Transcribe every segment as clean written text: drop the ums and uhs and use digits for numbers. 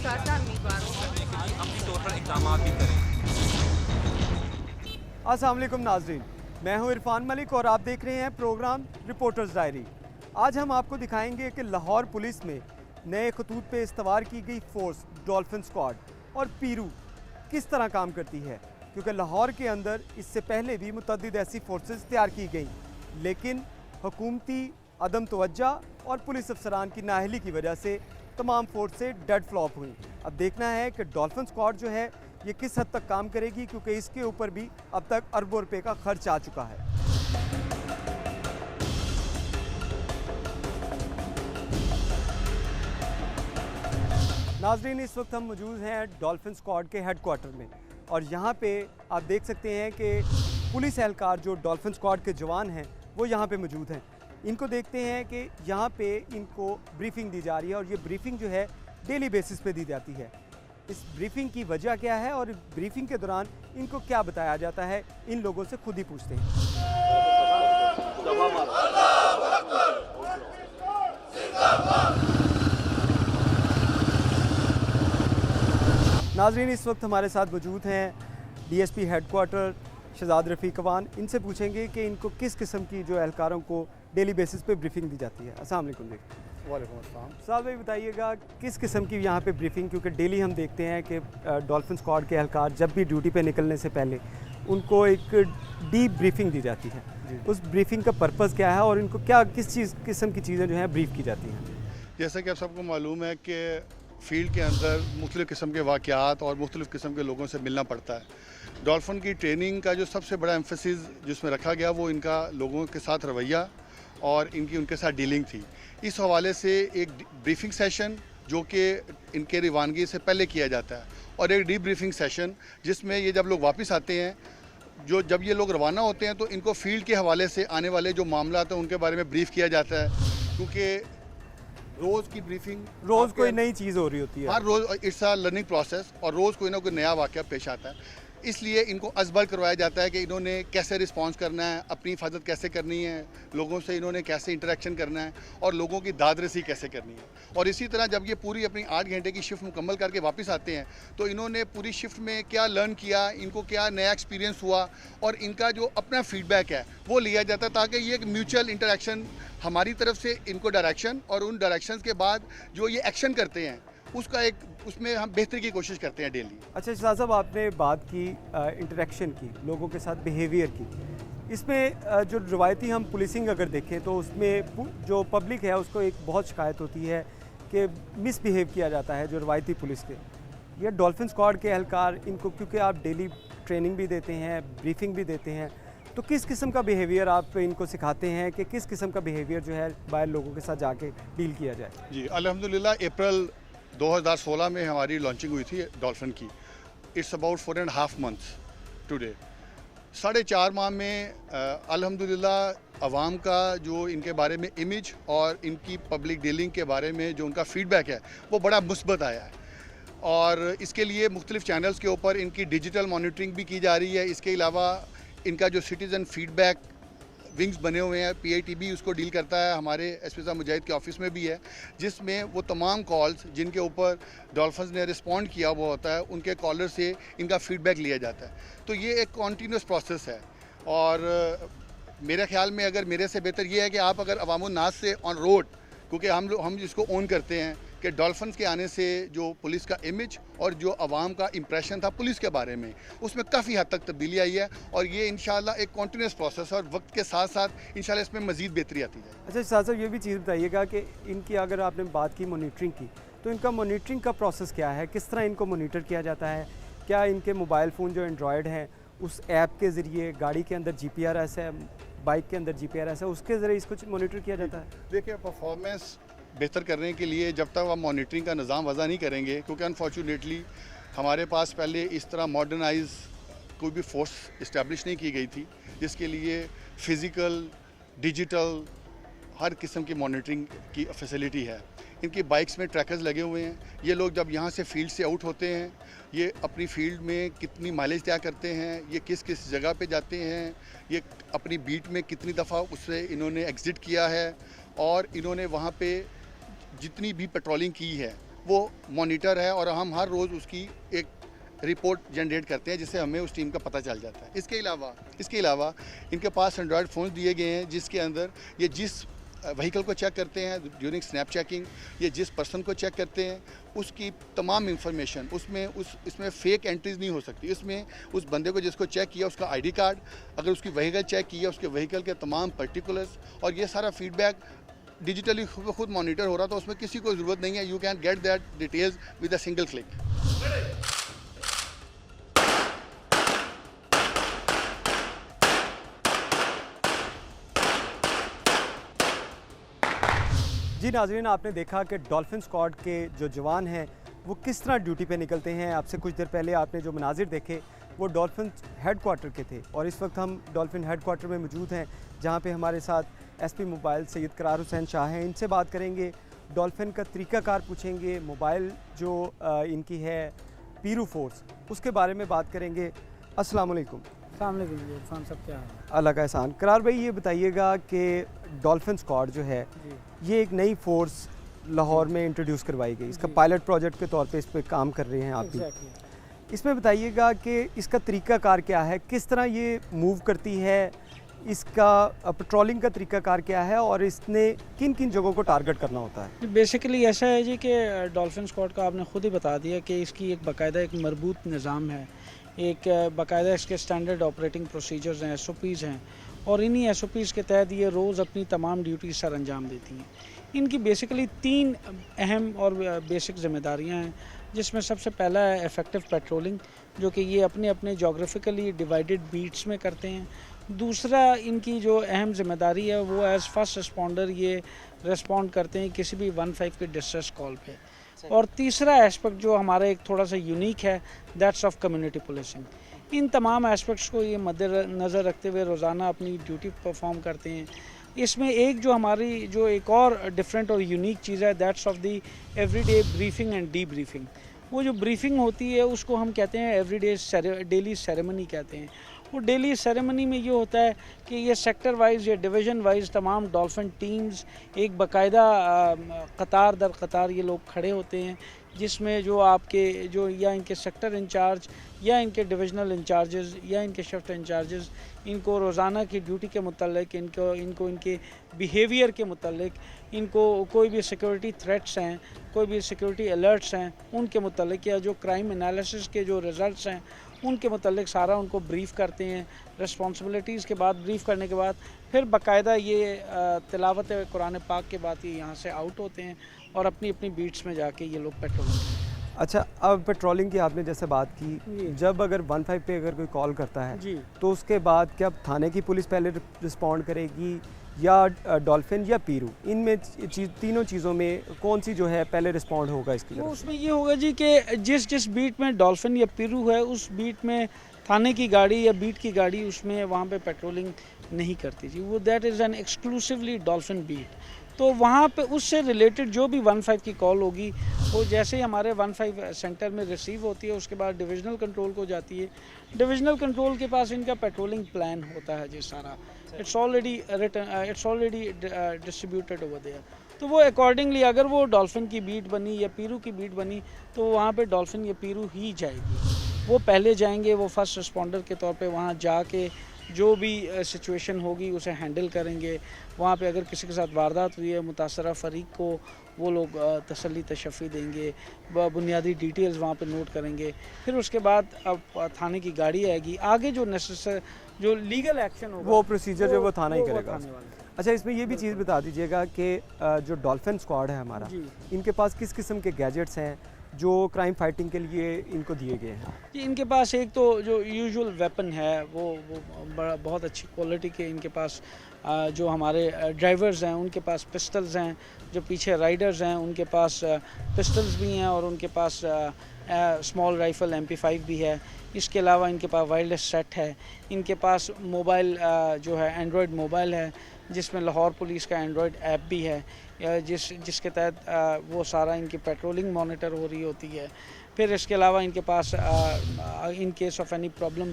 खासा उम्मीदवारों करने के लिए अपनी तौर पर इक़दाम भी करें। अस्सलाम वालेकुम नाज़रीन, मैं हूं इरफान मलिक और आप देख रहे हैं प्रोग्राम रिपोर्टर्स डायरी। आज हम आपको दिखाएंगे कि लाहौर पुलिस में नए खतूत पे इस्तवार की गई फोर्स डॉल्फिन स्क्वाड और पीरू किस तरह काम करती है, क्योंकि लाहौर के अंदर इससे पहले भी मुतअद्दिद ऐसी फोर्सेस तैयार की गई, लेकिन हुकूमती अदम तवज्जो और पुलिस अफसरान की नाअहली की वजह से तमाम फोर्सें डेड फ्लॉप हुई। अब देखना है कि डॉल्फिन स्क्वाड जो है ये किस हद तक काम करेगी, क्योंकि इसके ऊपर भी अब तक अरबों रुपए का खर्च आ चुका है। नाज़रीन, इस वक्त हम मौजूद हैं डॉल्फिन स्क्वाड के हेडक्वार्टर में और यहाँ पे आप देख सकते हैं कि पुलिस एहलकार जो डॉल्फिन स्क्वाड के जवान हैं वो यहाँ पे मौजूद हैं। इनको देखते हैं कि यहाँ पे इनको ब्रीफिंग दी जा रही है और ये ब्रीफिंग जो है डेली बेसिस पे दी जाती है। इस ब्रीफिंग की वजह क्या है और ब्रीफिंग के दौरान इनको क्या बताया जाता है, इन लोगों से खुद ही पूछते हैं। नाज़रीन, इस वक्त हमारे साथ मौजूद हैं डीएसपी हेडक्वार्टर शहजाद रफ़ीक अवान। इनसे पूछेंगे कि इनको किस किस्म की जो एहलकारों को डेली बेसिस पे ब्रीफिंग दी जाती है। अस्सलाम वालेकुम जी। वालेकुम अस्सलाम। साहब भाई बताइएगा किस किस्म की यहाँ पे ब्रीफिंग, क्योंकि डेली हम देखते हैं कि डॉल्फिन स्क्वाड के एहलकार जब भी ड्यूटी पे निकलने से पहले उनको एक डीप ब्रीफिंग दी जाती है। उस ब्रीफिंग का पर्पज़ क्या है और इनको क्या किस किस्म की चीज़ें जो हैं ब्रीफ की जाती हैं? जैसा कि आप सबको मालूम है कि फ़ील्ड के अंदर मुख्तलिफ़ किस्म के वाक़यात और मुख्तलिफ़ किस्म के लोगों से मिलना पड़ता है। डॉल्फिन की ट्रेनिंग का जो सबसे बड़ा एम्फेसिस जिसमें रखा गया वो इनका लोगों के साथ रवैया और इनकी उनके साथ डीलिंग थी। इस हवाले से एक ब्रीफिंग सेशन जो कि इनके रवानगी से पहले किया जाता है और एक डीप ब्रीफिंग सेशन जिसमें ये जब लोग वापस आते हैं, जब ये लोग रवाना होते हैं तो इनको फ़ील्ड के हवाले से आने वाले जो मामला हैं उनके बारे में ब्रीफ़ किया जाता है, क्योंकि रोज़ की ब्रीफिंग रोज़ कोई नई चीज़ हो रही होती है। हर रोज़ इट्स अ लर्निंग प्रोसेस और रोज़ कोई ना कोई नया वाक़या पेश आता है। इसलिए इनको अज़बर करवाया जाता है कि इन्होंने कैसे रिस्पॉन्स करना है, अपनी हिफाजत कैसे करनी है, लोगों से इन्होंने कैसे इंटरेक्शन करना है और लोगों की दादरसी कैसे करनी है। और इसी तरह जब ये पूरी अपनी 8 घंटे की शिफ्ट मुकम्मल करके वापस आते हैं तो इन्होंने पूरी शिफ्ट में क्या लर्न किया, इनको क्या नया एक्सपीरियंस हुआ और इनका जो अपना फीडबैक है वो लिया जाता है, ताकि ये एक म्यूचुअल इंटरेक्शन हमारी तरफ से इनको डायरेक्शन और उन डायरेक्शंस के बाद जो ये एक्शन करते हैं उसमें हम बेहतरी की कोशिश करते हैं डेली। अच्छा शहजाद साहब, आपने बात की इंटरेक्शन की, लोगों के साथ बिहेवियर की। इसमें जो रवायती हम पुलिसिंग अगर देखें तो उसमें जो पब्लिक है उसको एक बहुत शिकायत होती है कि मिसबिहेव किया जाता है जो रवायती पुलिस के। ये डॉल्फिन स्क्वाड के एहलकार इनको, क्योंकि आप डेली ट्रेनिंग भी देते हैं, ब्रीफिंग भी देते हैं, तो किस किस्म का बिहेवियर आप इनको सिखाते हैं कि किस किस्म का बिहेवियर जो है बाहर लोगों के साथ जाके डील किया जाए? जी अल्हम्दुलिल्लाह, अप्रैल 2016 में हमारी लॉन्चिंग हुई थी डॉल्फिन की। It's about 4.5 months today. 4.5 माह में अल्हम्दुलिल्लाह अवाम का जो इनके बारे में इमेज और इनकी पब्लिक डीलिंग के बारे में जो उनका फीडबैक है वो बड़ा मुस्बत आया है और इसके लिए मुख्तलिफ चैनल्स के ऊपर इनकी डिजिटल मॉनिटरिंग भी की जा रही है। इसके अलावा इनका जो सिटीज़न फीडबैक विंग्स बने हुए हैं, PITB उसको डील करता है, हमारे एसपी साहब मुजाहिद के ऑफिस में भी है, जिसमें वो तमाम कॉल्स जिनके ऊपर डॉल्फिन्स ने रिस्पॉन्ड किया हुआ होता है उनके कॉलर से इनका फीडबैक लिया जाता है। तो ये एक कॉन्टीन्यूस प्रोसेस है और मेरे ख्याल में अगर मेरे से बेहतर ये है कि आप अगर अवामुन नास से ऑन रोड, क्योंकि हम जिसको ओन करते हैं कि डॉल्फिन्स के आने से जो पुलिस का इमेज और जो अवाम का इम्प्रेशन था पुलिस के बारे में उसमें काफ़ी हद तक तब्दीली आई है और ये इंशाल्लाह एक कॉन्टीन्यूस प्रोसेस और वक्त के साथ साथ इंशाल्लाह इसमें मज़ीद बेहतरी आती है। अच्छा शहजाद साहब, ये भी चीज़ बताइएगा कि इनकी अगर आपने बात की मॉनिटरिंग की, तो इनका मॉनिटरिंग का प्रोसेस क्या है, किस तरह इनको मॉनिटर किया जाता है? क्या इनके मोबाइल फ़ोन जो एंड्रॉयड हैं उस ऐप के ज़रिए, गाड़ी के अंदर GPRS है, बाइक के अंदर GPRS है, उसके ज़रिए इसको मॉनिटर किया जाता है? देखिए, परफॉर्मेंस बेहतर करने के लिए जब तक आप मॉनिटरिंग का निज़ाम वज़ा नहीं करेंगे, क्योंकि अनफॉर्चुनेटली हमारे पास पहले इस तरह मॉडर्नाइज कोई भी फोर्स इस्टेब्लिश नहीं की गई थी जिसके लिए फ़िज़िकल, डिजिटल हर किस्म की मॉनिटरिंग की फैसिलिटी है। इनकी बाइक्स में ट्रैकर्स लगे हुए हैं। ये लोग जब यहाँ से फील्ड से आउट होते हैं, ये अपनी फील्ड में कितनी माइलेज तय करते हैं, ये किस किस जगह पे जाते हैं, ये अपनी बीट में कितनी दफ़ा उससे इन्होंने एग्ज़िट किया है और इन्होंने वहाँ पे जितनी भी पेट्रोलिंग की है वो मॉनिटर है और हम हर रोज़ उसकी एक रिपोर्ट जनरेट करते हैं जिससे हमें उस टीम का पता चल जाता है। इसके अलावा इनके पास एंड्रॉयड फ़ोन दिए गए हैं जिसके अंदर ये जिस व्हीकल को चेक करते हैं ड्यूरिंग स्नैप चेकिंग, ये जिस पर्सन को चेक करते हैं उसकी तमाम इंफॉर्मेशन इसमें फेक एंट्रीज नहीं हो सकती। इसमें उस बंदे को जिसको चेक किया उसका आईडी कार्ड, अगर उसकी व्हीकल चेक किया उसके व्हीकल के तमाम पर्टिकुलर्स, और ये सारा फीडबैक डिजिटली खुद मॉनिटर हो रहा, तो उसमें किसी को ज़रूरत नहीं है, you can get that details with a single click. जी नाजरीन, आपने देखा कि डॉल्फिन स्क्वाड के जो जवान हैं वो किस तरह ड्यूटी पे निकलते हैं। आपसे कुछ देर पहले आपने जो मनाजिर देखे वो डॉल्फिन हेडक्वार्टर के थे, और इस वक्त हम डॉल्फिन हेडक्वार्टर में मौजूद हैं जहां पे हमारे साथ एसपी मोबाइल सैयद करार हुसैन शाह हैं। इनसे बात करेंगे, डॉल्फिन का तरीक़ाकार पूछेंगे, मोबाइल जो इनकी है पीरू फोर्स उसके बारे में बात करेंगे। अस्सलाम वालेकुम। इरफान साहब क्या है? अल्लाह का एहसान। करार भाई, ये बताइएगा कि डॉल्फिन स्क्वाड जो है ये एक नई फोर्स लाहौर में इंट्रोड्यूस करवाई गई, इसका पायलट प्रोजेक्ट के तौर पे इस पे काम कर रहे हैं आप भी। इसमें बताइएगा कि इसका तरीक़ाकार क्या है, किस तरह ये मूव करती है, इसका पेट्रोलिंग का तरीक़ाकार क्या है, और इसने किन किन जगहों को टारगेट करना होता है? बेसिकली ऐसा है जी कि डॉल्फिन स्क्वाड का आपने खुद ही बता दिया कि इसकी एक बाकायदा एक मरबूत निज़ाम है, एक बाकायदा इसके स्टैंडर्ड ऑपरेटिंग प्रोसीजर्स हैं, SOPs हैं, और इन्हीं SOPs के तहत ये रोज़ अपनी तमाम ड्यूटी सर अंजाम देती हैं। इनकी बेसिकली 3 अहम और बेसिक ज़िम्मेदारियाँ हैं, जिसमें सबसे पहला है इफ़ेक्टिव पेट्रोलिंग, जो कि ये अपने अपने जोग्राफिकली डिवाइडेड बीट्स में करते हैं। दूसरा इनकी जो अहम ज़िम्मेदारी है वो एज़ फर्स्ट रिस्पॉन्डर ये रिस्पॉन्ड करते हैं किसी भी 15 के डिस्ट्रेस कॉल पे। और तीसरा एस्पेक्ट जो हमारा एक थोड़ा सा यूनिक है, दैट्स ऑफ कम्युनिटी पुलिसिंग। इन तमाम एस्पेक्ट्स को ये मद्देनज़र रखते हुए रोज़ाना अपनी ड्यूटी परफॉर्म करते हैं। इसमें एक जो हमारी जो एक और डिफरेंट और यूनिक चीज़ है, that's of the everyday briefing and D briefing. वो जो ब्रीफिंग होती है उसको हम कहते हैं एवरीडे डेली सेरेमनी कहते हैं। वो डेली सेरेमनी में ये होता है कि ये सेक्टर वाइज या डिवीज़न वाइज तमाम डॉल्फिन टीम्स एक बाकायदा कतार दर कतार ये लोग खड़े होते हैं, जिसमें जो आपके जो या इनके सेक्टर इंचार्ज या इनके डिविजनल इंचार्जेस या इनके शिफ्ट इंचार्जेस इनको रोज़ाना की ड्यूटी के मुतल्लिक, इनको इनके बिहेवियर के मुतल्लिक, इनको कोई भी सिक्योरिटी थ्रेट्स हैं, कोई भी सिक्योरिटी अलर्ट्स हैं उनके मुतल्लिक, या जो क्राइम एनालिसिस के जो रिज़ल्ट्स हैं उनके मुतल्लिक सारा उनको ब्रीफ़ करते हैं। रिस्पॉन्सिबिलिटीज़ के बाद ब्रीफ़ करने के बाद फिर बाकायदा ये तिलावत कुरान पाक के बाद ये यहाँ से आउट होते हैं और अपनी अपनी बीट्स में जाके ये लोग पेट्रोल। अच्छा, अब पेट्रोलिंग की आपने जैसे बात की, जब अगर 15 पे अगर कोई कॉल करता है जी, तो उसके बाद क्या थाने की पुलिस पहले रिस्पॉन्ड करेगी या डॉल्फिन या पीरू, इनमें तीनों चीज़ों में कौन सी जो है पहले रिस्पॉन्ड होगा इसकी तो तरफ? उसमें ये होगा जी कि जिस बीट में डॉल्फिन या पीरू है उस बीट में थाने की गाड़ी या बीट की गाड़ी उसमें वहाँ पे पेट्रोलिंग नहीं करती जी, वो that is an exclusively dolphin beat. तो वहाँ पे उससे रिलेटेड जो भी 15 की कॉल होगी वो जैसे ही हमारे 15 सेंटर में रिसीव होती है उसके बाद डिविजनल कंट्रोल को जाती है। डिविजनल कंट्रोल के पास इनका पेट्रोलिंग प्लान होता है जी सारा, it's already distributed over there. तो वो अकॉर्डिंगली अगर वो डॉल्फिन की बीट बनी या पीरू की बीट बनी तो वहाँ पे डॉल्फिन या पीरू ही जाएगी। वो पहले जाएंगे, वो फर्स्ट रिस्पॉन्डर के तौर पे वहाँ जाके जो भी सिचुएशन होगी उसे हैंडल करेंगे। वहाँ पे अगर किसी के साथ वारदात हुई है मुतासरा फरीक को वो लोग तसल्ली तशफ़ी देंगे, बुनियादी डिटेल्स वहाँ पे नोट करेंगे। फिर उसके बाद अब थाने की गाड़ी आएगी, आगे जो नेसेसरी जो लीगल एक्शन होगा वो प्रोसीजर जो वो थाना ही वो करेगा। थाने वाले। अच्छा, इसमें ये भी चीज़ बता दीजिएगा कि जो डॉल्फिन स्क्वाड है हमारा, जी। इनके पास किस किस्म के गैजेट्स हैं जो क्राइम फाइटिंग के लिए इनको दिए गए हैं? जी, इनके पास एक तो जो यूजुअल वेपन है वो बहुत अच्छी क्वालिटी के इनके पास जो हमारे ड्राइवर्स हैं उनके पास पिस्टल्स हैं, जो पीछे राइडर्स हैं उनके पास पिस्टल्स भी हैं और उनके पास स्मॉल राइफल MP5 भी है। इसके अलावा इनके पास वायरलेस सेट है। इनके पास मोबाइल जो है एंड्रॉयड मोबाइल है जिसमें लाहौर पुलिस का एंड्रॉयड ऐप भी है, जिसके तहत वो सारा इनकी पेट्रोलिंग मॉनिटर हो रही होती है। फिर इसके अलावा इनके पास in case of any problem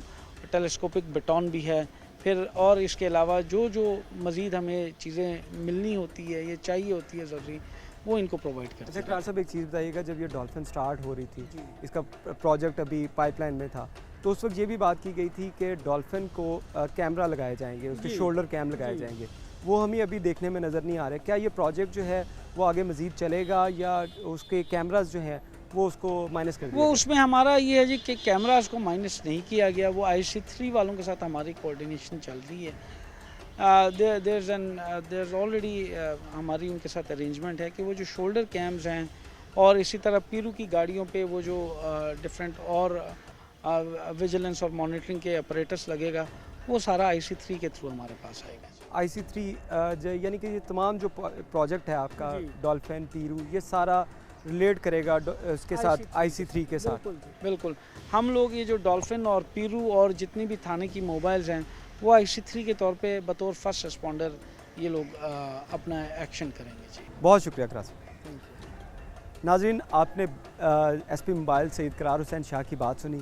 telescopic button भी है। फिर और इसके अलावा जो मज़ीद हमें चीज़ें मिलनी होती है, ये चाहिए होती है ज़रूरी, वो इनको प्रोवाइड करते अच्छा हैं। करार साहब, एक चीज़ बताइएगा, जब ये डॉल्फिन स्टार्ट हो रही थी, इसका प्रोजेक्ट अभी पाइपलाइन में था, तो उस वक्त ये भी बात की गई थी कि डॉल्फिन को कैमरा लगाए जाएंगे, उसके शोल्डर कैम लगाए जाएंगे। वो हमें अभी देखने में नज़र नहीं आ रहे। क्या ये प्रोजेक्ट जो है वो आगे मज़ीद चलेगा या उसके कैमराज जो हैं वो उसको माइनस कर दिया वो गया? उसमें हमारा ये है जी कि कैमरास को माइनस नहीं किया गया। वो IC3 वालों के साथ हमारी कोऑर्डिनेशन चल रही है। देयर ऑलरेडी हमारी उनके साथ अरेंजमेंट है कि वो जो शोल्डर कैम्स हैं और इसी तरह पीरू की गाड़ियों पे वो जो डिफरेंट और विजिलेंस और मॉनिटरिंग के ऑपरेटर्स लगेगा, वो सारा IC3 के थ्रू हमारे पास आएगा। IC3 यानी कि ये तमाम जो प्रोजेक्ट है आपका डॉल्फिन, पीरू, ये सारा रिलेट करेगा उसके साथ IC3 के साथ? बिल्कुल। हम लोग ये जो डॉल्फिन और पीरू और जितनी भी थाने की मोबाइल्स हैं वो IC3 के तौर पे बतौर फर्स्ट रिस्पॉन्डर ये लोग अपना एक्शन करेंगे जी। बहुत शुक्रिया करार साहब। नाजरीन, आपने SP मोबाइल सईद करार हुसैन शाह की बात सुनी।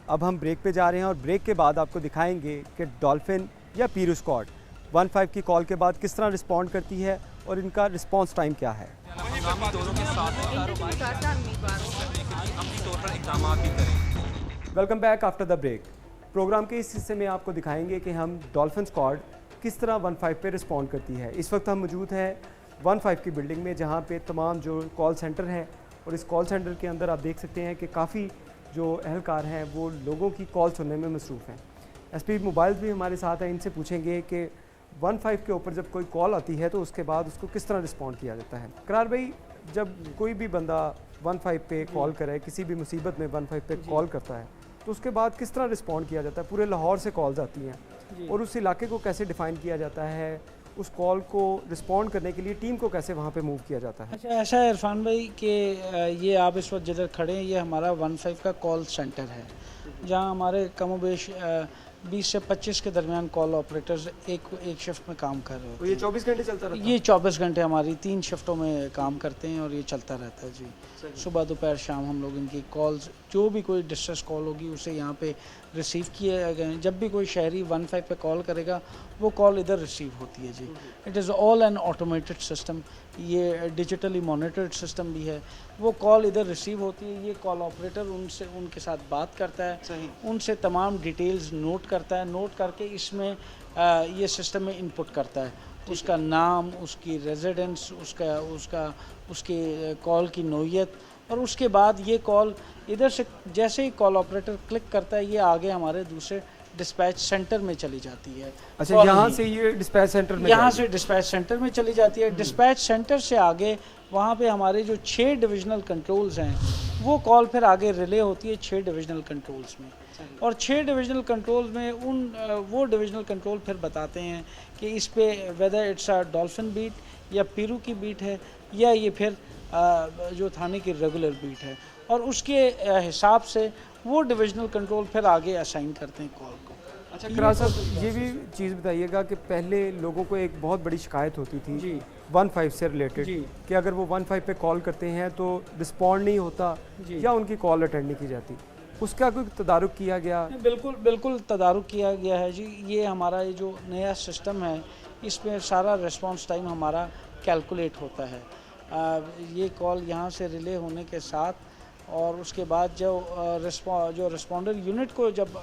अब हम ब्रेक पे जा रहे हैं और ब्रेक के बाद आपको दिखाएंगे कि डॉल्फिन या पीरू स्क्वाड 15 की कॉल के बाद किस तरह रिस्पॉन्ड करती है और इनका रिस्पॉन्स टाइम क्या है। हंगामी दौरों के साथ कारोबार करने के लिए अपनी तौर पर इकदाम भी करें। Welcome back after the break. Programme के इस हिस्से में आपको दिखाएंगे कि हम डॉल्फिन स्क्वाड किस तरह 15 पे रिस्पॉन्ड करती है। इस वक्त हम मौजूद हैं 15 की बिल्डिंग में, जहाँ पे तमाम जो कॉल सेंटर है, और इस कॉल सेंटर के अंदर आप देख सकते हैं कि काफ़ी जो अहलकार हैं वो लोगों की कॉल सुनने में मसरूफ़ हैं। SP मोबाइल्स भी हमारे साथ हैं, इनसे पूछेंगे कि 15 के ऊपर जब कोई कॉल आती है तो उसके बाद उसको किस तरह रिस्पॉन्ड किया जाता है। करार भाई, जब कोई भी बंदा 15 पे कॉल करे, किसी भी मुसीबत में 15 पे कॉल करता है, तो उसके बाद किस तरह रिस्पॉन्ड किया जाता है? पूरे लाहौर से कॉल्स आती हैं और उस इलाके को कैसे डिफ़ाइन किया जाता है? उस कॉल को रिस्पॉन्ड करने के लिए टीम को कैसे वहाँ पे मूव किया जाता है? अच्छा, ऐसा है इरफान भाई कि ये आप इस वक्त जिधर खड़े हैं ये हमारा 15 का कॉल सेंटर है, जहाँ हमारे कमोबेश 20 से 25 के दरमियान कॉल ऑपरेटर्स एक शिफ्ट में काम कर रहे होते तो ये 24 घंटे चलता रहता है? ये 24 घंटे हमारी 3 शिफ्टों में काम करते हैं और ये चलता रहता है जी। सुबह दोपहर शाम हम लोग इनकी कॉल्स, जो भी कोई डिस्ट्रेस कॉल होगी उसे यहाँ पे रिसीव किए गए। जब भी कोई शहरी 15 पे कॉल करेगा वो कॉल इधर रिसीव होती है जी। It is all an automated system, ये डिजिटली मॉनिटर्ड सिस्टम भी है। वो कॉल इधर रिसीव होती है, ये कॉल ऑपरेटर उनसे उनके साथ बात करता है, उनसे तमाम डिटेल्स नोट करता है, नोट करके इसमें ये सिस्टम में इनपुट करता है, उसका नाम, उसकी रेजिडेंस, उसके कॉल की नौइयत, और उसके बाद ये कॉल इधर से जैसे ही कॉल ऑपरेटर क्लिक करता है ये आगे हमारे दूसरे डिस्पैच सेंटर में चली जाती है। अच्छा, यहाँ से ये डिस्पैच सेंटर में यहाँ से डिस्पैच सेंटर में चली जाती है। डिस्पैच सेंटर से आगे वहाँ पे हमारे जो 6 डिविजनल कंट्रोल्स हैं वो कॉल फिर आगे रिले होती है 6 डिविजनल कंट्रोल्स में, और 6 डिविजनल कंट्रोल्स में वो डिविजनल कंट्रोल फिर बताते हैं कि इस पे whether it's a dolphin beat या पीरू की बीट है या ये फिर जो थाने की रेगुलर बीट है, और उसके हिसाब से वो डिविजनल कंट्रोल फिर आगे असाइन करते हैं कॉल को। अच्छा करार साहब, ये भी चीज़ बताइएगा कि पहले लोगों को एक बहुत बड़ी शिकायत होती थी जी 15 से रिलेटेड कि अगर वो 15 पे कॉल करते हैं तो रिस्पॉन्ड नहीं होता या उनकी कॉल अटेंड नहीं की जाती, उसका कोई तदारुक किया गया? बिल्कुल तदारुक किया गया है जी। ये हमारा ये जो नया सिस्टम है इसमें सारा रिस्पांस टाइम हमारा कैलकुलेट होता है। ये कॉल यहाँ से रिले होने के साथ और उसके बाद जो रिस्पॉन्डर यूनिट को जब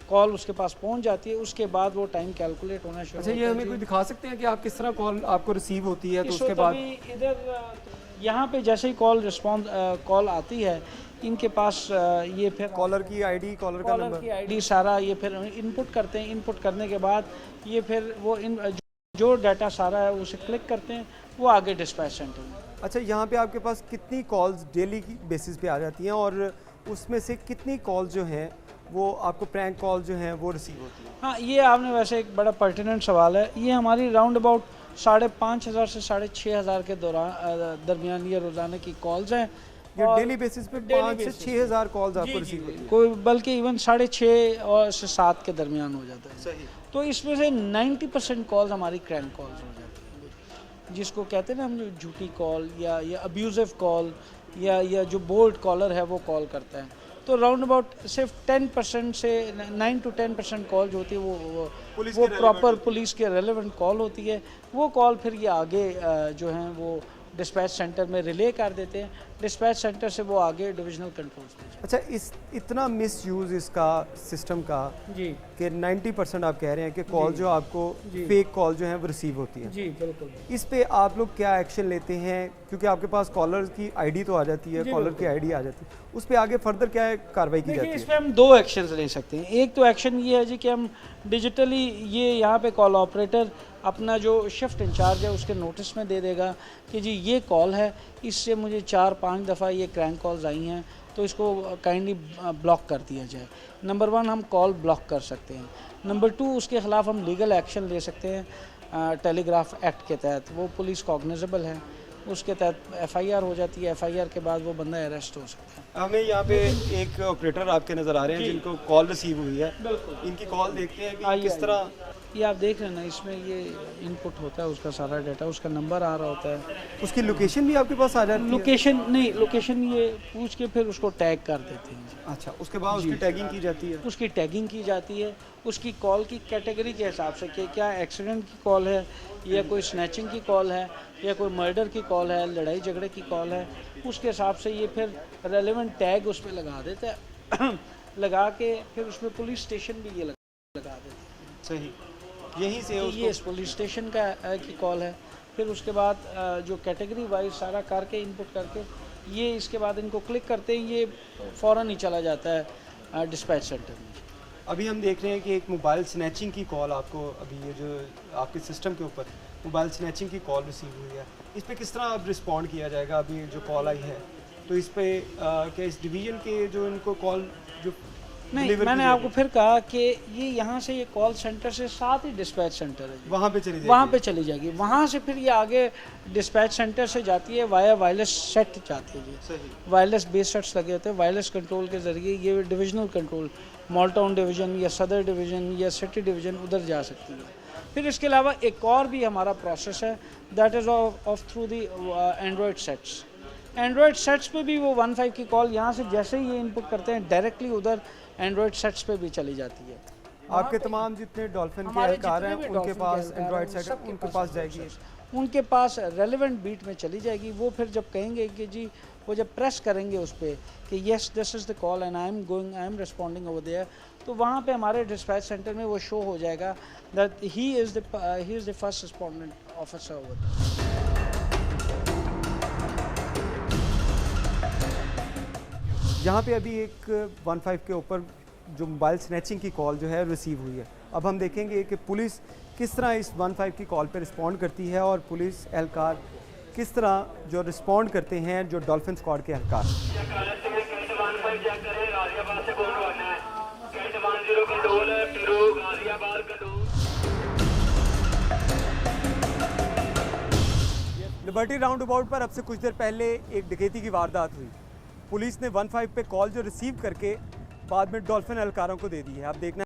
कॉल उसके पास पहुंच जाती है उसके बाद वो टाइम कैलकुलेट होना शुरू अच्छा, ये हमें कोई दिखा सकते हैं कि आप किस तरह कॉल आपको रिसीव होती है? तो उसके बाद इधर यहाँ पे जैसे ही कॉल आती है इनके पास ये फिर कॉलर की आईडी, कॉलर का नंबर, की आईडी सारा ये फिर इनपुट करते हैं। इनपुट करने के बाद ये फिर वो जो डाटा सारा है उसे क्लिक करते हैं, वो आगे डिस्पैच सेंटर में। अच्छा, यहाँ पे आपके पास कितनी कॉल्स डेली की बेसिस पे आ जाती हैं और उसमें से कितनी कॉल्स जो हैं वो आपको प्रैंक कॉल जो हैं वो रिसीव होती हैं? हाँ, ये आपने वैसे एक बड़ा पर्टिनेंट सवाल है। ये हमारी राउंड अबाउट 5,500 से 6,500 के दरमियान ये रोज़ाना की कॉल्स हैं। ये डेली बेसिस पे 5 से 6,000 कॉल्स आपको रिसीव होती हैं? कोई बल्कि इवन 6,500 और से 7 के दरमियान हो जाता है। सही। तो इसमें से 90% कॉल्स हमारी क्रैंक कॉल्स हो जाती हैं, जिसको कहते हैं ना हम, जो झूठी कॉल या अब्यूजिव कॉल या जो बोल्ड कॉलर है वो कॉल करता है। तो राउंड अबाउट सिर्फ 10% से 9 to 10% कॉल जो होती है वो प्रॉपर पुलिस के रेलेवेंट कॉल होती है। वो कॉल फिर ये आगे जो हैं वो डिस्पैच सेंटर में रिले कर देते हैं। डिस्पैच सेंटर से वो आगे डिविजनल कंट्रोल्स पे अच्छा, इस इतना मिसयूज़ इसका सिस्टम का जी कि 90% आप कह रहे हैं कि कॉल जी। जो आपको जी। फेक कॉल जो है वो रिसीव होती है। जी बिल्कुल इस पे आप लोग क्या एक्शन लेते हैं, क्योंकि आपके पास कॉलर की आईडी तो आ जाती है, जी, कॉलर की बिल्कुल। आईडी आ जाती है, उस पे आगे फर्दर क्या कार्रवाई की देखिए जाती इस है? पे हम दो एक्शंस ले सकते हैं। एक तो एक्शन ये है जी कि हम डिजिटली ये यहाँ पे कॉल ऑपरेटर अपना जो शिफ्ट इंचार्ज है उसके नोटिस में दे देगा कि जी ये कॉल है, इससे मुझे 4-5 दफ़ा ये क्रैंक कॉल्स आई हैं तो इसको काइंडली ब्लॉक कर दिया जाए। नंबर 1 हम कॉल ब्लॉक कर सकते हैं। नंबर 2 उसके ख़िलाफ़ हम लीगल एक्शन ले सकते हैं टेलीग्राफ एक्ट के तहत। वो पुलिस कॉग्निजेबल है, उसके तहत एफआईआर हो जाती है। एफआईआर के बाद वो बंदा अरेस्ट हो सकता है। हमें यहाँ पे एक ऑपरेटर आपके नज़र आ रहे हैं जी। जिनको कॉल रिसीव हुई है, बिल्कुल इनकी कॉल देखते हैं कि आइए, किस तरह ये आप देख रहे हैं ना, इसमें ये इनपुट होता है उसका सारा डाटा, उसका नंबर आ रहा होता है। उसकी लोकेशन भी आपके पास आ जाती है। लोकेशन नहीं, लोकेशन ये पूछ के फिर उसको टैग कर देते हैं। अच्छा, उसके बाद उसकी टैगिंग की जाती है। उसकी टैगिंग की जाती है, उसकी कॉल की कैटेगरी के हिसाब से कि क्या एक्सीडेंट की कॉल है या कोई स्नैचिंग की कॉल है या कोई मर्डर की कॉल है, लड़ाई झगड़े की कॉल है, उसके हिसाब से ये फिर रेलेवेंट टैग उस पर लगा देता है लगा के फिर उसमें पुलिस स्टेशन भी ये लगा देते हैं सही, यहीं से कि उसको ये इस पुलिस स्टेशन का की कॉल है। फिर उसके बाद जो कैटेगरी वाइज सारा करके इनपुट करके ये इसके बाद इनको क्लिक करते हैं, ये फ़ौरन ही चला जाता है डिस्पैच सेंटर में। अभी हम देख रहे हैं कि एक मोबाइल स्नैचिंग की कॉल आपको अभी ये जो आपके सिस्टम के ऊपर मोबाइल स्नैचिंग की कॉल रिसीव हुई है, इस पे किस तरह अब रिस्पॉन्ड किया जाएगा? अभी जो कॉल आई है तो इस पे क्या इस डिवीज़न के जो इनको कॉल जो नहीं, deliver मैंने की आपको जाएगी, फिर कहा कि ये यहाँ से ये कॉल सेंटर से साथ ही डिस्पैच सेंटर है, वहाँ पे चली जाएगी? वहाँ पे चली जाएगी। वहाँ से फिर ये आगे डिस्पैच सेंटर से जाती है वाया वायरलेस सेट जाती है जी। सही, वायरलेस बेस सेट्स लगे होते हैं, वायरलेस कंट्रोल के ज़रिए ये divisional control mall town division या सदर डिवीज़न या सिटी डिवीज़न उधर जा सकती है। फिर इसके अलावा एक और भी हमारा प्रोसेस है, that is of through the Android sets. Android sets पे भी वो 15 की कॉल यहाँ से जैसे ही ये इनपुट करते हैं डायरेक्टली उधर एंड्रॉयड सेट्स पे भी चली जाती है। आपके तमाम जितने डॉल्फिन के हमारे एहलकार हैं जितने भी उनके डॉल्फिन पास के एहलकार एंड्रॉयड हैं, सेट सबके उनके पास है जाएगी। process। उनके पास रेलेवेंट बीट में चली जाएगी। वो फिर जब कहेंगे कि जी, वो जब प्रेस करेंगे उस पर कि yes this is the call and I am responding over there, तो वहाँ पे हमारे डिस्पैच सेंटर में वो शो हो जाएगा that he is the first respondent officer over there. यहाँ पे अभी एक 15 के ऊपर जो मोबाइल स्नैचिंग की कॉल जो है रिसीव हुई है। अब हम देखेंगे कि पुलिस किस तरह इस 15 की कॉल पे रिस्पॉन्ड करती है और पुलिस एहलकार किस तरह जो रिस्पॉन्ड करते हैं, जो डॉल्फिन स्क्वाड के एहलकार। लिबर्टी राउंड अबाउट पर अब से कुछ देर पहले एक डकैती की वारदात हुई। पुलिस ने 15 पे कॉल जो रिसीव करके बाद में डॉल्फिन एहलकारों को दे दी है। अब देखना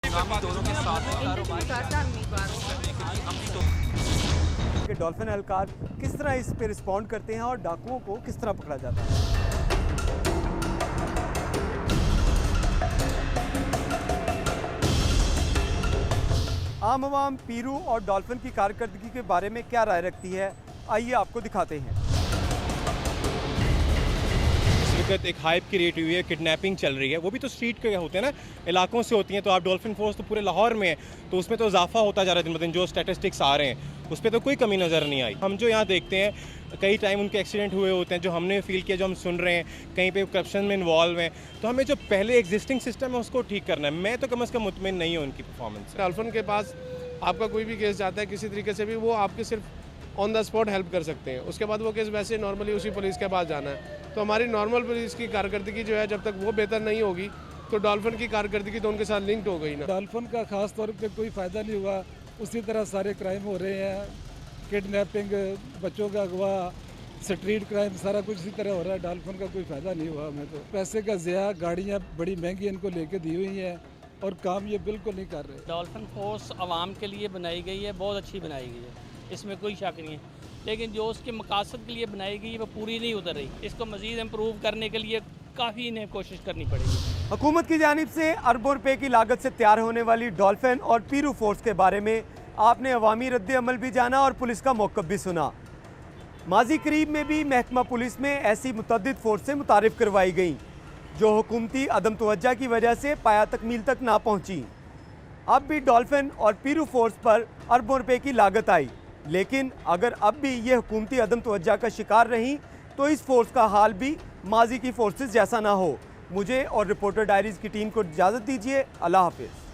आगामी दौरों के साथ कारोबार करने के लिए अपनी तो कि डॉल्फिन एहलकार किस तरह इस पे रिस्पॉन्ड करते हैं और डाकुओं को किस तरह पकड़ा जाता है। आम आवाम पीरू और डॉल्फिन की कारकर्दगी के बारे में क्या राय रखती है, आइए आपको दिखाते हैं। इस वक्त एक हाइप क्रिएट हुई है, किडनैपिंग चल रही है, वो भी तो स्ट्रीट के होते हैं ना, इलाकों से होती हैं। तो आप डॉल्फिन फोर्स तो पूरे लाहौर में है, तो उसमें तो इजाफा होता जा रहा है दिन ब दिन। जो स्टैटिस्टिक्स आ रहे हैं उस पर तो कोई कमी नज़र नहीं आई। हम जो यहाँ देखते हैं कई टाइम उनके एक्सीडेंट हुए होते हैं, जो हमने फील किया, जो हम सुन रहे हैं, कहीं पे करप्शन में इन्वॉल्व हैं, तो हमें जो पहले एग्जिस्टिंग सिस्टम है उसको ठीक करना है। मैं तो कम से कम मुतमिन नहीं हूँ उनकी परफॉर्मेंस से। डॉल्फिन के पास आपका कोई भी केस जाता है किसी तरीके से भी, वो आपके सिर्फ ऑन द स्पॉट हेल्प कर सकते हैं। उसके बाद वो केस वैसे नॉर्मली उसी पुलिस के पास जाना है। तो हमारी नॉर्मल पुलिस की कारकर्दगी जो है, जब तक वो बेहतर नहीं होगी तो डॉल्फिन की कारकर्दगी तो उनके साथ लिंक्ड हो गई ना। डॉल्फिन का खास तौर पे कोई फ़ायदा नहीं हुआ, उसी तरह सारे क्राइम हो रहे हैं, किडनैपिंग, बच्चों का अगवा, स्ट्रीट क्राइम, सारा कुछ इसी तरह हो रहा है। डॉल्फिन का कोई फ़ायदा नहीं हुआ हमें तो। पैसे का ज़िया, गाड़ियाँ बड़ी महंगी इनको लेके दी हुई हैं और काम ये बिल्कुल नहीं कर रहे। डॉल्फिन फोर्स आवाम के लिए बनाई गई है, बहुत अच्छी बनाई गई है, इसमें कोई शक नहीं है, लेकिन जो उसके मकासद के लिए बनाई गई है वो पूरी नहीं उतर रही। इसको मज़ीद इम्प्रूव करने के लिए काफ़ी इन्हें कोशिश करनी पड़ेगी। हुकूमत की जानिब से अरबों रुपए की लागत से तैयार होने वाली डॉल्फिन और पीरू फोर्स के बारे में आपने अवामी रद्द अमल भी जाना और पुलिस का मौक़िफ़ भी सुना। माजी करीब में भी महकमा पुलिस में ऐसी मुतअद्दिद फोर्सें मुतारिफ करवाई गईं जो हुकूमती अदम तवज्जा की वजह से पाया तकमील तक ना पहुंची। अब भी डॉल्फिन और पीरू फोर्स पर अरबों रुपए की लागत आई, लेकिन अगर अब भी ये हुकूमती अदम तवज्जा का शिकार रहीं तो इस फोर्स का हाल भी माजी की फोर्सेस जैसा ना हो। मुझे और रिपोर्टर डायरीज़ की टीम को इजाज़त दीजिए। अल्लाह हाफिज़।